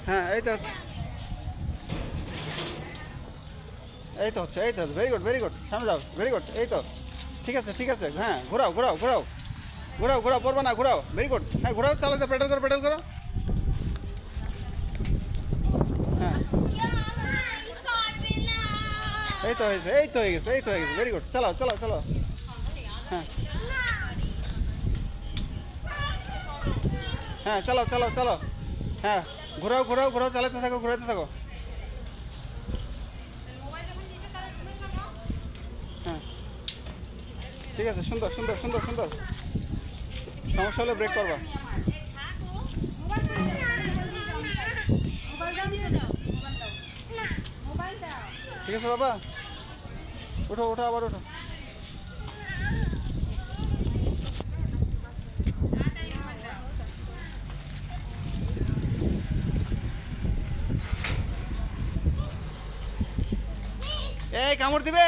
হ্যাঁ এই তো হচ্ছে, এই তো হচ্ছে, এই তো, ভেরি গুড ভেরি গুড, সামনে যাও, ভেরি গুড, এই তো, ঠিক আছে ঠিক আছে, হ্যাঁ ঘোরাও ঘোরাও ঘোরাও ঘোরাও ঘোরাও, পড়বে না, ঘোরাও, ভেরি গুড, হ্যাঁ ঘোরাও, চালাতে পেডাল করো পেডাল করো, হ্যাঁ এই তো হয়েছে, এই তো হয়ে গেছে, এই তো হয়ে গেছে, ভেরি গুড, চালাও চালাও চালাও, হ্যাঁ হ্যাঁ চালাও চালাও চালাও, হ্যাঁ ঘোরাও ঘোরাও ঘোরাও, চালাতে থাকো ঘোরাতে থাকো, হ্যাঁ ঠিক আছে, সুন্দর সুন্দর সুন্দর সুন্দর, সমস্যা হলে ব্রেক করবা, ঠিক আছে বাবা, ওঠো ওঠো আবার ওঠো, এই কামড় দিবে।